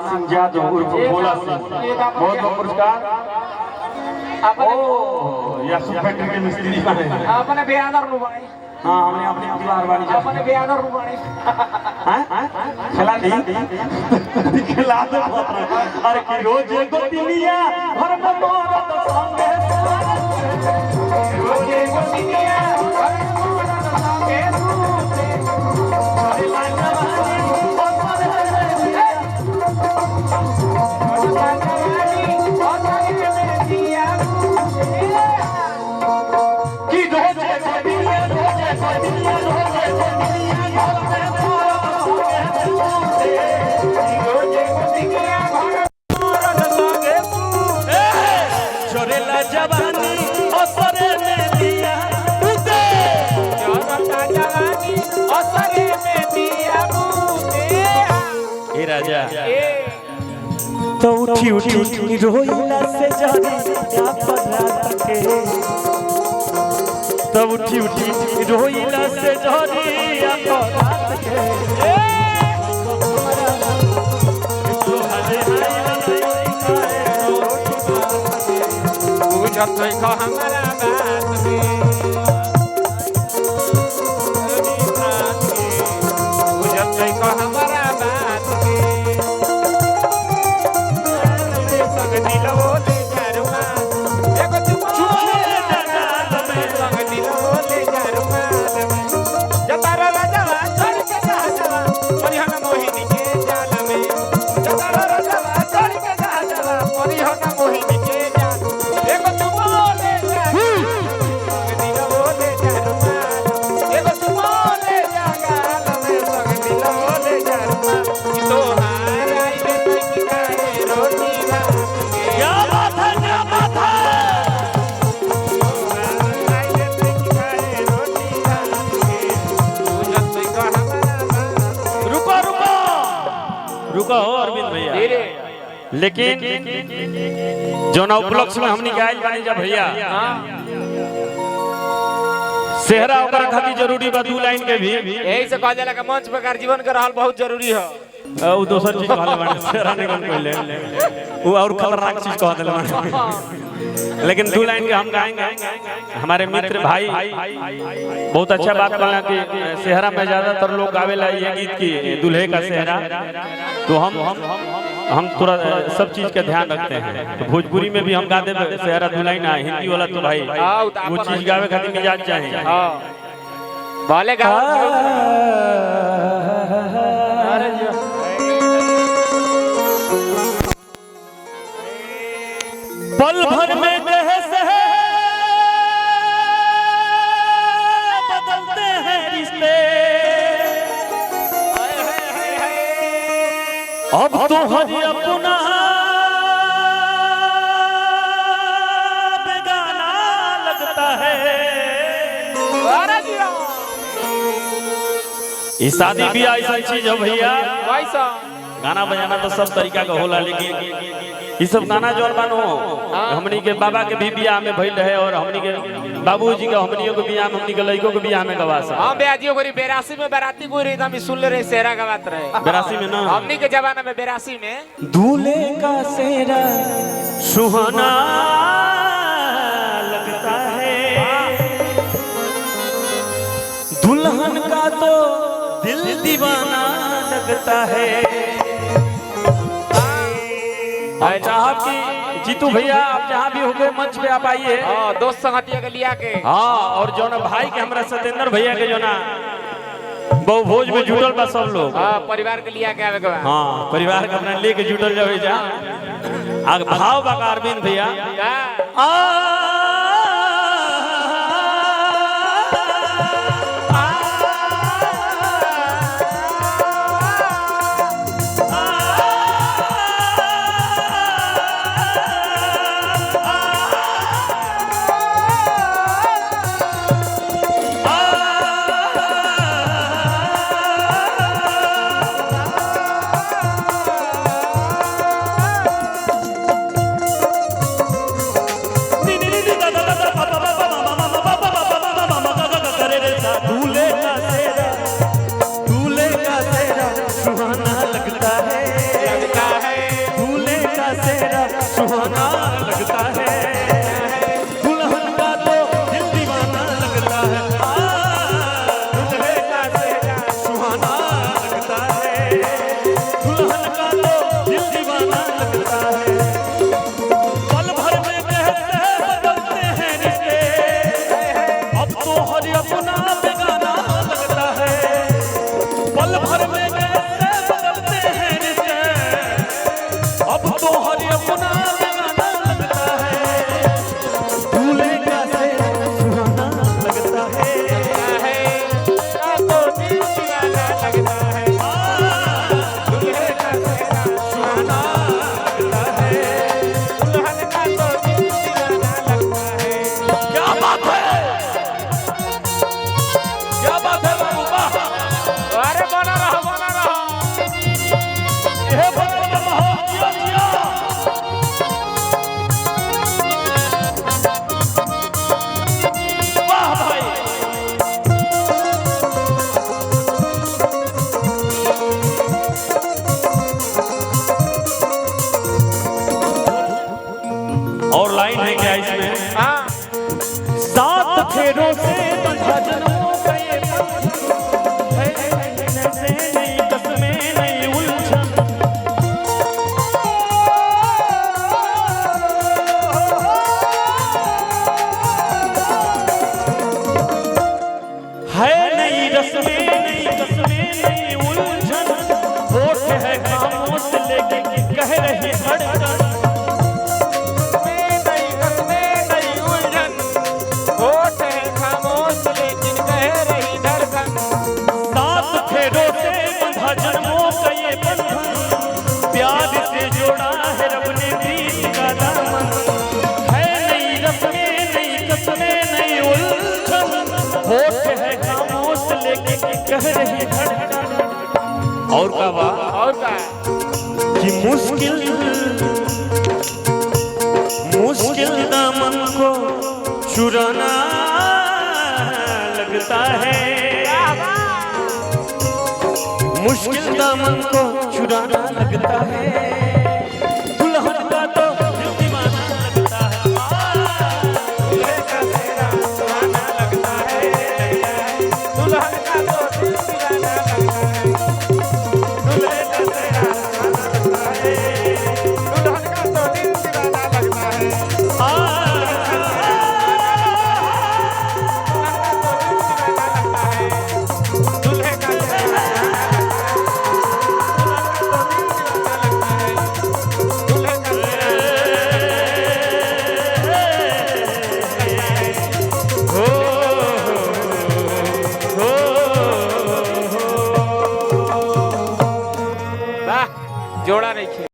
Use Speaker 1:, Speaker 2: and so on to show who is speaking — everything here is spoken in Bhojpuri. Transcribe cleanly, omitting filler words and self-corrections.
Speaker 1: सिंह यादव उर्फ भोला सिंह, बहुत बहुत पुरस्कार। यासु फैक्ट्री के मिस्त्री बने,
Speaker 2: अपने बेआदर नु बने।
Speaker 1: हाँ हमने अपने दीवार वाली
Speaker 2: अपने बेआदर नु बने।
Speaker 1: खिला दी खिला दो। अरे कि रोज गोतिनिया घर में मोरत संगे,
Speaker 2: रोज गोतिनिया घर में मोरत संगे सूते।
Speaker 1: अरे लाइना वाली ओ
Speaker 3: राजा तो उठी उठी रोइला से जानी रात के, तब उठी उठी रोइला से जानी रात के।
Speaker 2: जब तो को हमारा बात में जब तो को हमारा बात में संग दिल बोले जारुमा एको चुपे जगाल में संग दिल बोले जारुमा जतारा राजावा चढ़ के जावा परिहन मोहिनी के जाल में जतारा राजावा चढ़ के जावा परिहन मोहिनी के जाल एको
Speaker 3: रुको हो अरविंद भैया, लेकिन जो ना उपलक्ष्य में हमनी गाइल बानी जब भैया सेहरा ओकरा खातिर जरूरी बा दू लाइन के भी
Speaker 2: यही से कह जाला कि मंच पे कार जीवन के रहल बहुत जरूरी है।
Speaker 3: वो दूसर चीज कहले बानी सेहरा नहीं कहले, वो और खतरनाक चीज कह देले बानी। लेकिन दू लाइन के हम गाएंगे। हमारे मित्र भाई बहुत अच्छा बात कहला कि सेहरा में ज्यादातर लोग गावेला ये गीत की दूल्हे का सेहरा, तो हम थोड़ा सब चीज का ध्यान रखते हैं। तो भोजपुरी में भी हम गा दे सेहरा दुल्हन ना, हिंदी वाला तो भाई वो चीज गावे खातिर मिजाज चाहिए।
Speaker 2: भले गाओ
Speaker 3: पल भर में बदलते हैं रिश्ते, अब तो हर अपना बेगाना लगता है। ये शादी भी ऐसा चीज है भैया, गाना बजाना तो सब तरीका का होला, लेकिन ये सब गाना जो बानो हमनी के बाबा के भी बियाह में भइल रहे और हमनी के बाबूजी के हमनियों के बियाह में, हमनी के लइकों के बियाह में गवा सा।
Speaker 2: हां बेआजियो गोरी 82 में बाराती कोई रे हम सुन ले रे सेहरा गवात रहे
Speaker 3: 82 में ना,
Speaker 2: हमनी के जमाना में 82 में
Speaker 3: दूल्हे का सेहरा सुहाना लगता है, दुल्हन का तो दिल दीवाना लगता है। आप की जीतू भैया आप जहाँ भी होंगे मंच पे आप आइए।
Speaker 2: दोस्त संगतिया के लिया के
Speaker 3: हाँ, और जो ना भाई के हमरा सत्येंद्र भैया के जो ना बहु भोज में जुटल बा सब लोग,
Speaker 2: परिवार के लिया के आवे के बाद
Speaker 3: हाँ परिवार के अपना लेके जुटल जावे जा। आगे भाव बा अरविंद भैया नई रस्में नई कस्में नई उलझन, होठ है खामोश लेकिन कह रही धड़कन।
Speaker 2: नई कस्में नई उलझन, होठ है खामोश लेकिन कह रही धड़कन।
Speaker 3: सात फेरों से बंधा जन्मों का ये बंधन, प्यार से जोड़ा है रब ने प्रीत का दामन। है नई रस्में नई कस्में नई उलझन, होठ है खामोश लेकिन कह रही धड़कन। और का वाह
Speaker 2: और का
Speaker 3: कि मुश्किल मुश्किल दामन को चुराना लगता है, मुश्किल दामन को चुराना लगता है। दुल्हन का तो दिल दीवाना लगता है,
Speaker 2: दूल्हे का तेरा सुहाना लगता है। दुल्हन का तो दिल दीवाना लगता है। दूल्हे का तेरा सुहाना लगता है। दुल्हन का तो दिल दीवाना लगता है। दूल्हे का तेरा जोड़ा नहीं